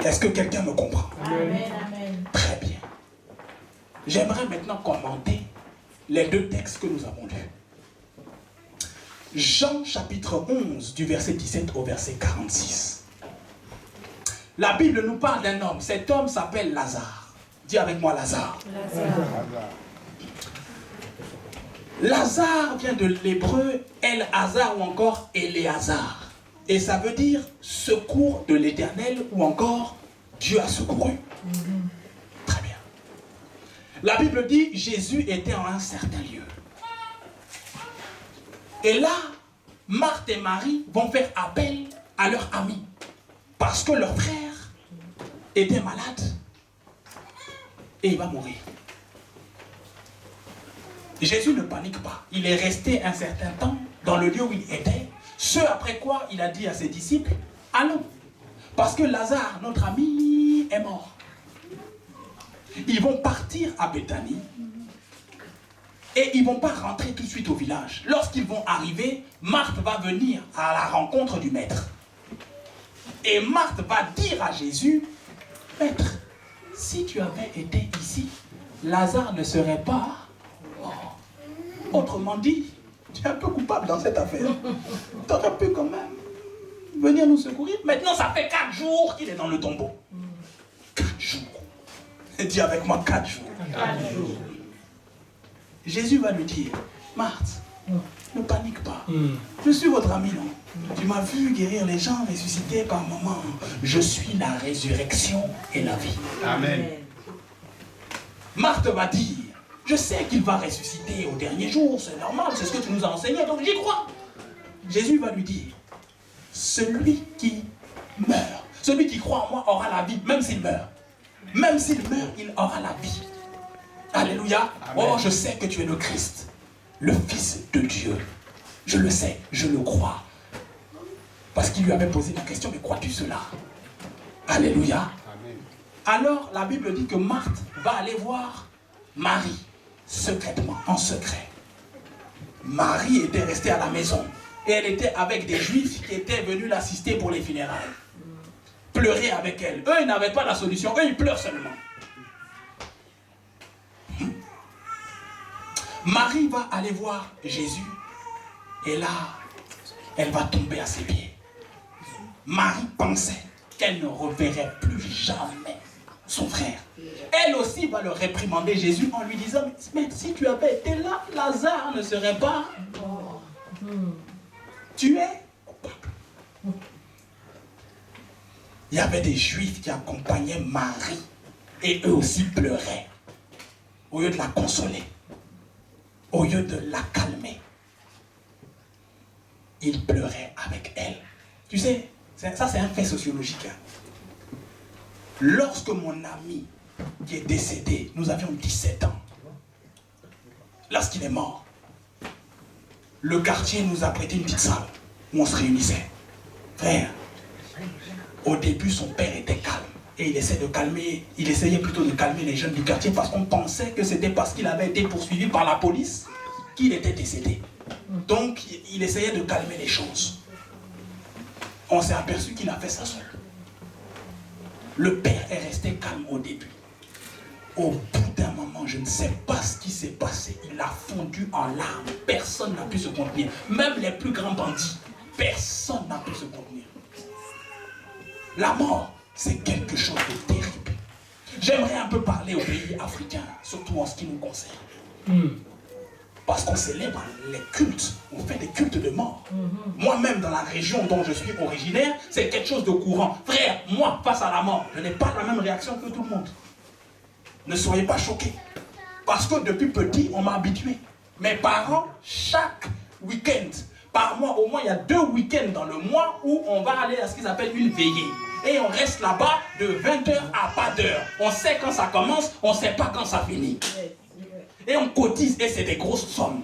Est-ce que quelqu'un me comprend? Amen. Amen. Très bien. J'aimerais maintenant commenter les deux textes que nous avons lus. Jean chapitre 11 du verset 17 au verset 46. La Bible nous parle d'un homme. Cet homme s'appelle Lazare. Dis avec moi Lazare. Lazare vient de l'hébreu El-Hazar ou encore Éléazar. Et ça veut dire secours de l'Éternel ou encore Dieu a secouru. Très bien. La Bible dit Jésus était en un certain lieu. Et là, Marthe et Marie vont faire appel à leur ami. Parce que leur frère était malade. Et il va mourir. Jésus ne panique pas. Il est resté un certain temps dans le lieu où il était. Ce après quoi il a dit à ses disciples, allons. Parce que Lazare, notre ami, est mort. Ils vont partir à Béthanie. Et ils ne vont pas rentrer tout de suite au village. Lorsqu'ils vont arriver, Marthe va venir à la rencontre du maître. Et Marthe va dire à Jésus, maître, si tu avais été ici, Lazare ne serait pas mort. Autrement dit, tu es un peu coupable dans cette affaire. Tu aurais pu quand même venir nous secourir. Maintenant, ça fait 4 jours qu'il est dans le tombeau. 4 jours. Dis avec moi 4 jours. 4 jours. Jésus va lui dire, Marthe, ne panique pas. Je suis votre ami, non? Tu m'as vu guérir les gens, ressusciter par moments. Je suis la résurrection et la vie. Amen. Marthe va dire, je sais qu'il va ressusciter au dernier jour, c'est normal, c'est ce que tu nous as enseigné, donc j'y crois. Jésus va lui dire, celui qui meurt, celui qui croit en moi aura la vie, même s'il meurt. Même s'il meurt, il aura la vie. Alléluia. Amen. Oh, je sais que tu es le Christ, le Fils de Dieu. Je le sais, je le crois. Parce qu'il lui avait posé la question, mais crois-tu cela? Alléluia. Amen. Alors, la Bible dit que Marthe va aller voir Marie, secrètement, en secret. Marie était restée à la maison. Et elle était avec des Juifs qui étaient venus l'assister pour les funérailles. Pleurer avec elle. Eux, ils n'avaient pas la solution. Eux, ils pleurent seulement. Marie va aller voir Jésus. Et là, elle va tomber à ses pieds. Marie pensait qu'elle ne reverrait plus jamais son frère. Elle aussi va le réprimander Jésus en lui disant, mais si tu avais été là, Lazare ne serait pas mort. Tu es coupable. Il y avait des Juifs qui accompagnaient Marie et eux aussi pleuraient. Au lieu de la consoler, au lieu de la calmer, ils pleuraient avec elle. Tu sais, ça c'est un fait sociologique. Lorsque mon ami qui est décédé, nous avions 17 ans, lorsqu'il est mort, le quartier nous a prêté une petite salle où on se réunissait. Frère, au début son père était calme et il essayait plutôt de calmer les jeunes du quartier parce qu'on pensait que c'était parce qu'il avait été poursuivi par la police qu'il était décédé. Donc il essayait de calmer les choses. On s'est aperçu qu'il a fait ça seul. Le père est resté calme au début. Au bout d'un moment, je ne sais pas ce qui s'est passé. Il a fondu en larmes. Personne n'a pu se contenir. Même les plus grands bandits. Personne n'a pu se contenir. La mort, c'est quelque chose de terrible. J'aimerais un peu parler aux pays africains, surtout en ce qui nous concerne. Parce qu'on célèbre les cultes. On fait des cultes de mort. Moi-même, dans la région dont je suis originaire, c'est quelque chose de courant. Frère, moi, face à la mort, je n'ai pas la même réaction que tout le monde. Ne soyez pas choqués. Parce que depuis petit, on m'a habitué. Mes parents, chaque week-end, par mois, au moins il y a 2 week-ends dans le mois où on va aller à ce qu'ils appellent une veillée. Et on reste là-bas de 20h à pas d'heure. On sait quand ça commence, on ne sait pas quand ça finit. Et on cotise et c'est des grosses sommes.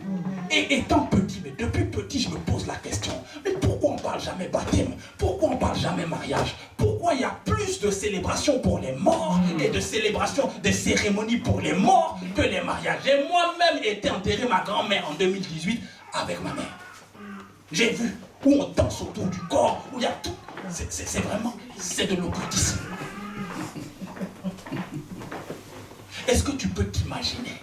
Et étant petit, mais depuis petit, je me pose la question, mais pourquoi on ne parle jamais baptême? Pourquoi on ne parle jamais mariage? Pourquoi il y a plus de célébrations pour les morts et de célébrations, de cérémonies pour les morts que les mariages? J'ai moi-même été enterré ma grand-mère en 2018 avec ma mère. J'ai vu où on danse autour du corps, où il y a tout. C'est vraiment, c'est de l'occultisme. Est-ce que tu peux t'imaginer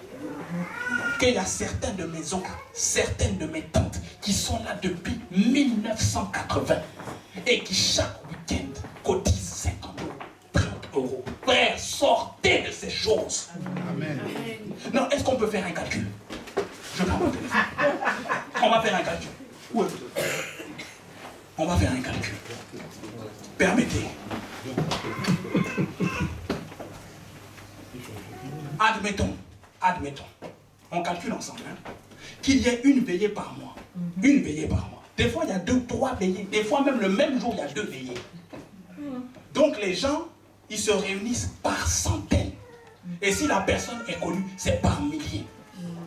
qu'il y a certaines de mes oncles, certaines de mes tantes qui sont là depuis 1980 et qui chaque week-end cotisent 50 euros, 30 euros. Frère, sortez de ces choses. Amen. Non, est-ce qu'on peut faire un calcul? Je prends mon téléphone. On va faire un calcul. Où est votre téléphone? On va faire un calcul. Permettez. Admettons, on calcule ensemble, qu'il y ait une veillée par mois. Une veillée par mois. Des fois, il y a 2, 3 veillées. Des fois, même le même jour, il y a 2 veillées. Donc, les gens, ils se réunissent par centaines. Et si la personne est connue, c'est par milliers.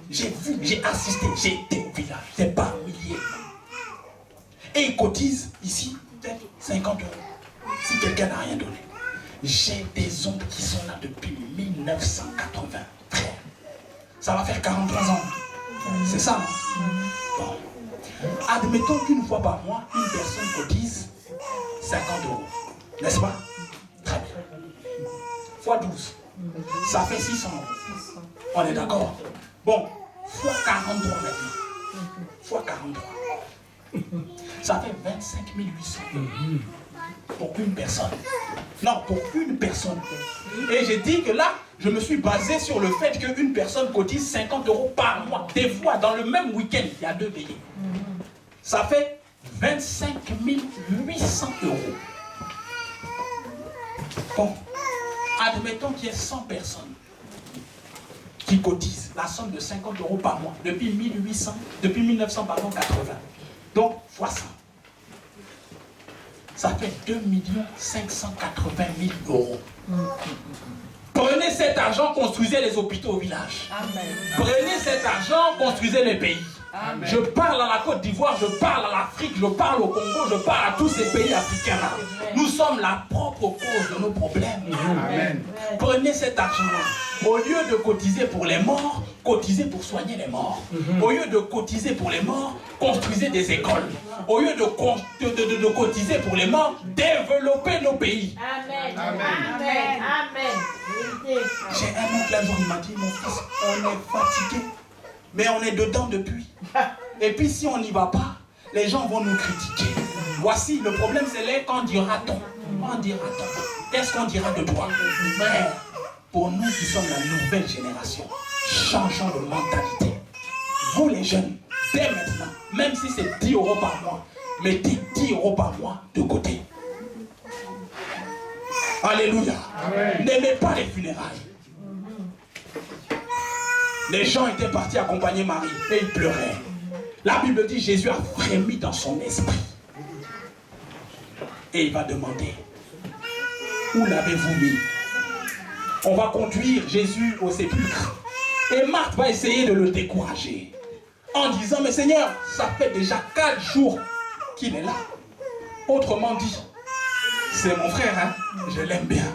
J'ai vu, j'ai assisté, j'ai été au village. C'est par milliers. Et ils cotisent ici, peut-être 50 euros. Si quelqu'un n'a rien donné. J'ai des oncles qui sont là depuis 1980. Frère, ça va faire 43 ans. C'est ça, non? Bon. Admettons qu'une fois par mois, une personne cotise 50 euros. N'est-ce pas? Très bien. Fois 12. Ça fait 600 euros. On est d'accord? Bon, fois 43 maintenant. Fois 43. Ça fait 25 800 euros. Pour une personne. Non, pour une personne. Et j'ai dit que là, je me suis basé sur le fait qu'une personne cotise 50 euros par mois. Des fois, dans le même week-end, il y a 2 veillées. Ça fait 25 800 euros. Bon, admettons qu'il y ait 100 personnes qui cotisent la somme de 50 euros par mois depuis 1980. Donc, fois 100. Ça fait 2 580 000 euros Prenez cet argent, construisez les hôpitaux au village. Amen. Prenez cet argent, construisez les pays. Amen. Je parle à la Côte d'Ivoire, je parle à l'Afrique, je parle au Congo, je parle à tous ces pays africains-là. Nous sommes la propre cause de nos problèmes. Amen. Prenez cet argent-là. Au lieu de cotiser pour les morts, cotisez pour soigner les morts. Au lieu de cotiser pour les morts, construisez des écoles. Au lieu de cotiser pour les morts, développez nos pays. Amen. Amen. Amen. Amen. J'ai un oncle un jour, il m'a dit, mon fils, on est fatigué, mais on est dedans depuis. Et puis si on n'y va pas, les gens vont nous critiquer. Voici, le problème c'est là quand dira-t-on. Quand dira-t-on? Qu'est-ce qu'on dira de toi? Frère, pour nous qui sommes la nouvelle génération, changeons de mentalité. Vous les jeunes, dès maintenant, même si c'est 10 € par mois, mettez 10 € par mois de côté. Alléluia. N'aimez pas les funérailles. Les gens étaient partis accompagner Marie et ils pleuraient. La Bible dit Jésus a frémi dans son esprit. Et il va demander, où l'avez-vous mis? On va conduire Jésus au sépulcre. Et Marthe va essayer de le décourager. En disant, mais Seigneur, ça fait déjà 4 jours qu'il est là. Autrement dit, c'est mon frère, hein? Je l'aime bien.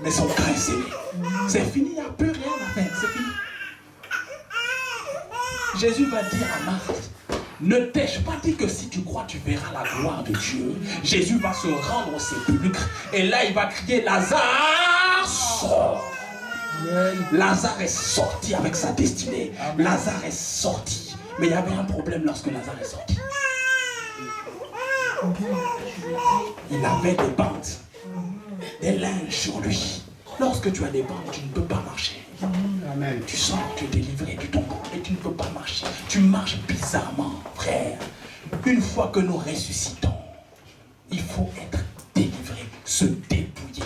Mais son cœur est scellé. C'est fini, il n'y a plus rien à faire, c'est fini. Jésus va dire à Marthe, ne t'ai-je pas dit que si tu crois, tu verras la gloire de Dieu? Jésus va se rendre au sépulcre et là, il va crier, Lazare, sort. Lazare est sorti avec sa destinée. Lazare est sorti. Mais il y avait un problème lorsque Lazare est sorti. Il avait des bandes, des linges sur lui. Lorsque tu as des bandes, tu ne peux pas marcher. Amen. Tu sens que tu es délivré du tombeau et tu ne peux pas marcher. Tu marches bizarrement, frère. Une fois que nous ressuscitons, il faut être délivré, se dépouiller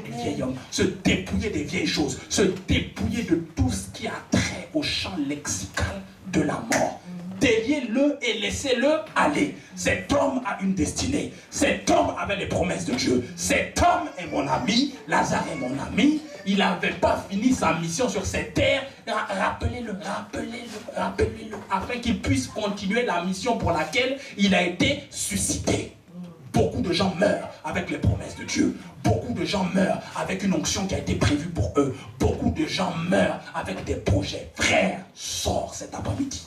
du vieil homme, se dépouiller des vieilles choses, se dépouiller de tout ce qui a trait au champ lexical de la mort. Déliez-le et laissez-le aller. Cet homme a une destinée. Cet homme avait les promesses de Dieu. Cet homme est mon ami. Lazare est mon ami. Il n'avait pas fini sa mission sur cette terre. Rappelez-le, afin qu'il puisse continuer la mission pour laquelle il a été suscité. Beaucoup de gens meurent avec les promesses de Dieu. Beaucoup de gens meurent avec une onction qui a été prévue pour eux. Beaucoup de gens meurent avec des projets. Frère, sors cet après-midi.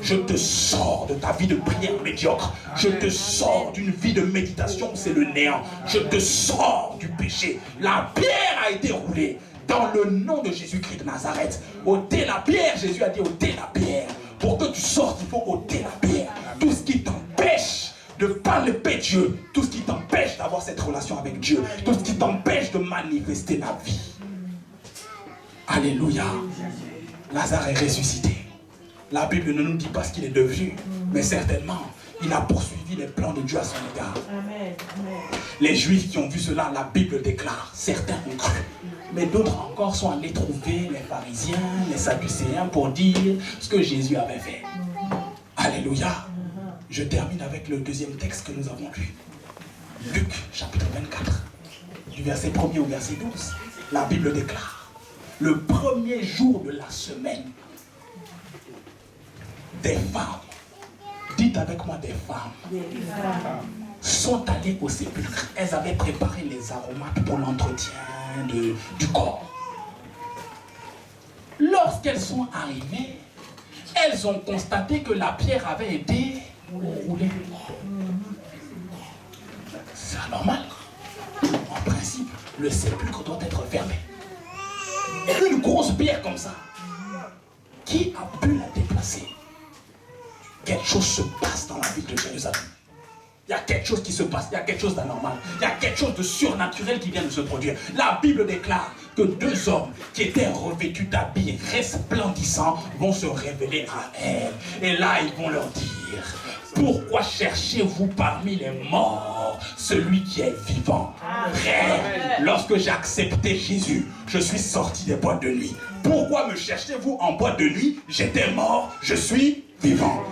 Je te sors de ta vie de prière médiocre. Je te sors d'une vie de méditation où c'est le néant. Je te sors du péché. La pierre a été roulée dans le nom de Jésus-Christ de Nazareth. Ôtez la pierre, Jésus a dit ôtez la pierre. Pour que tu sortes, il faut ôter la pierre. Tout ce qui t'empêche de parler Dieu, tout ce qui t'empêche d'avoir cette relation avec Dieu, tout ce qui t'empêche de manifester la vie. Alléluia. Lazare est ressuscité. La Bible ne nous dit pas ce qu'il est devenu, mais certainement, il a poursuivi les plans de Dieu à son égard. Amen. Les Juifs qui ont vu cela, la Bible déclare, certains ont cru. Mais d'autres encore sont allés trouver les pharisiens, les sadducéens pour dire ce que Jésus avait fait. Alléluia. Je termine avec le deuxième texte que nous avons lu. Luc, chapitre 24, du verset 1er au verset 12. La Bible déclare, le premier jour de la semaine, des femmes, dites avec moi des femmes, sont allées au sépulcre. Elles avaient préparé les aromates pour l'entretien du corps. Lorsqu'elles sont arrivées, elles ont constaté que la pierre avait été roulée. C'est anormal. En principe, le sépulcre doit être fermé. Une grosse pierre comme ça, qui a pu la déplacer? Quelque chose se passe dans la ville de Jérusalem. Il y a quelque chose qui se passe, il y a quelque chose d'anormal, il y a quelque chose de surnaturel qui vient de se produire. La Bible déclare que 2 hommes qui étaient revêtus d'habits resplendissants vont se révéler à elles. Et là, ils vont leur dire, pourquoi cherchez-vous parmi les morts celui qui est vivant? Frère, lorsque j'ai accepté Jésus, je suis sorti des boîtes de nuit. Pourquoi me cherchez-vous en boîte de nuit? J'étais mort, je suis vivant.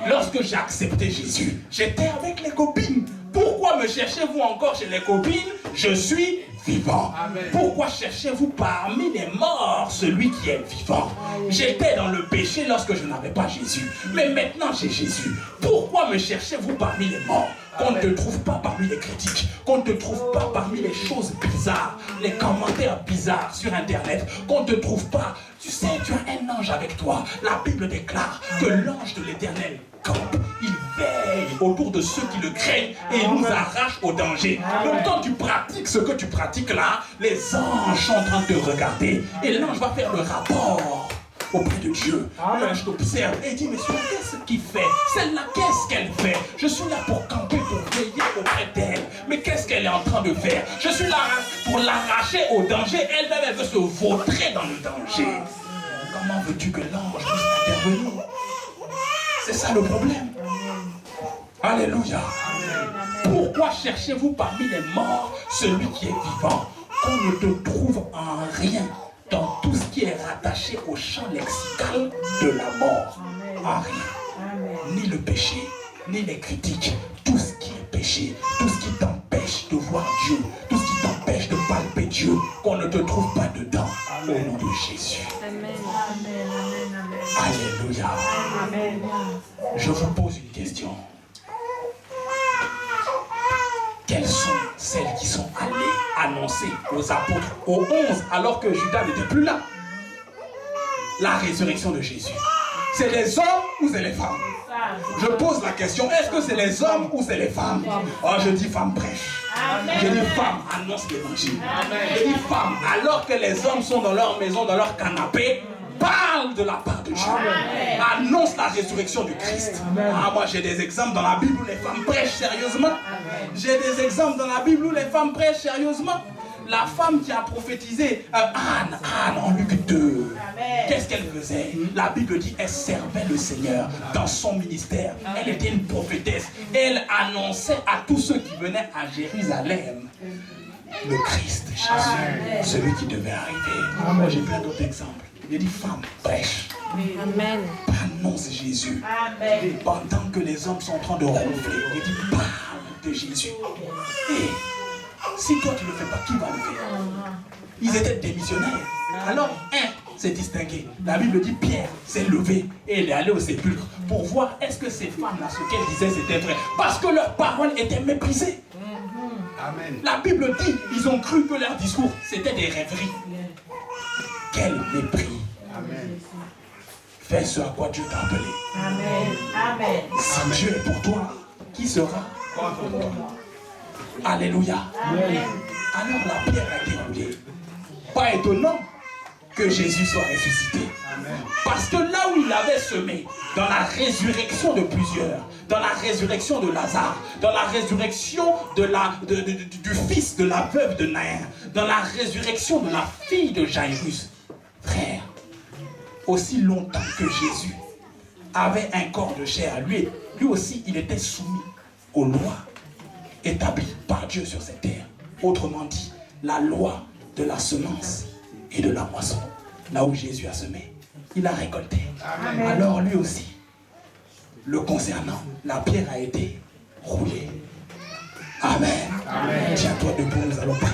Lorsque j'ai accepté Jésus, j'étais avec les copines. Pourquoi me cherchez-vous encore chez les copines? Je suis vivant. Amen. Pourquoi cherchez-vous parmi les morts celui qui est vivant? J'étais dans le péché lorsque je n'avais pas Jésus. Mais maintenant j'ai Jésus. Pourquoi me cherchez-vous parmi les morts? Qu'on ne te trouve pas parmi les critiques, qu'on ne te trouve pas parmi les choses bizarres, les commentaires bizarres sur internet, qu'on ne te trouve pas. Tu sais, tu as un ange avec toi. La Bible déclare que l'ange de l'Éternel campe, il veille autour de ceux qui le craignent et il nous arrache au danger. Donc quand tu pratiques ce que tu pratiques là, les anges sont en train de te regarder et l'ange va faire le rapport auprès de Dieu. L'ange t'observe et dit, mais qu'est-ce qu'il fait? Celle-là, qu'est-ce qu'elle fait? Je suis là pour camper, pour veiller auprès d'elle. Mais qu'est-ce qu'elle est en train de faire? Je suis là pour l'arracher au danger. Elle-même, elle veut se vautrer dans le danger. Comment veux-tu que l'ange puisse intervenir? C'est ça le problème. Alléluia. Pourquoi cherchez-vous parmi les morts celui qui est vivant? Qu'on ne te trouve en rien dans tout ce qui est rattaché au champ lexical de la mort. En rien. Ni le péché, ni les critiques. Tout ce qui est péché, tout ce qui t'empêche de voir Dieu, tout ce qui t'empêche de palper Dieu, qu'on ne te trouve pas dedans. Au nom de Jésus. Amen. Alléluia. Amen. Je vous pose une question. Quelles sont celles qui sont allées annoncer aux apôtres, aux 11, alors que Judas n'était plus là, la résurrection de Jésus? C'est les hommes ou c'est les femmes? Je pose la question, est-ce que c'est les hommes ou c'est les femmes? Oh, je dis femme prêche. Je dis femme annonce l'évangile. Je dis femme, alors que les hommes sont dans leur maison, dans leur canapé, parle de la part de Dieu. Annonce la résurrection du Christ. Ah, moi j'ai des exemples dans la Bible où les femmes prêchent sérieusement. J'ai des exemples dans la Bible où les femmes prêchent sérieusement. La femme qui a prophétisé, Anne en Luc 2, qu'est-ce qu'elle faisait? La Bible dit qu'elle servait le Seigneur dans son ministère. Elle était une prophétesse. Elle annonçait à tous ceux qui venaient à Jérusalem le Christ, Jésus, celui qui devait arriver. Moi j'ai plein d'autres exemples. Il dit femme, prêche. Amen. Annonce Jésus. Amen. Pendant que les hommes sont en train de ronfler, il dit parle de Jésus. Et si toi tu ne le fais pas, qui va le faire? Ils étaient démissionnaires. Alors un s'est distingué. La Bible dit Pierre s'est levé et il est allé au sépulcre pour voir est-ce que ces femmes-là, ce qu'elles disaient, c'était vrai. Parce que leurs paroles étaient méprisées. Amen. La Bible dit, ils ont cru que leur discours, c'était des rêveries. Quel mépris. Amen. Fais ce à quoi Dieu t'a appelé. Amen. Amen. Si Amen. Dieu est pour toi, qui sera contre toi? Alléluia. Amen. Alors la pierre a été roulée. Pas étonnant que Jésus soit ressuscité. Amen. Parce que là où il avait semé, dans la résurrection de plusieurs, dans la résurrection de Lazare, dans la résurrection du fils de la veuve de Naïn, dans la résurrection de la fille de Jairus, frère, aussi longtemps que Jésus avait un corps de chair, lui aussi il était soumis aux lois établies par Dieu sur cette terre. Autrement dit, la loi de la semence et de la moisson. Là où Jésus a semé, il a récolté. Amen. Alors lui aussi, le concernant, la pierre a été roulée. Amen. Amen. Tiens-toi debout, nous allons prier.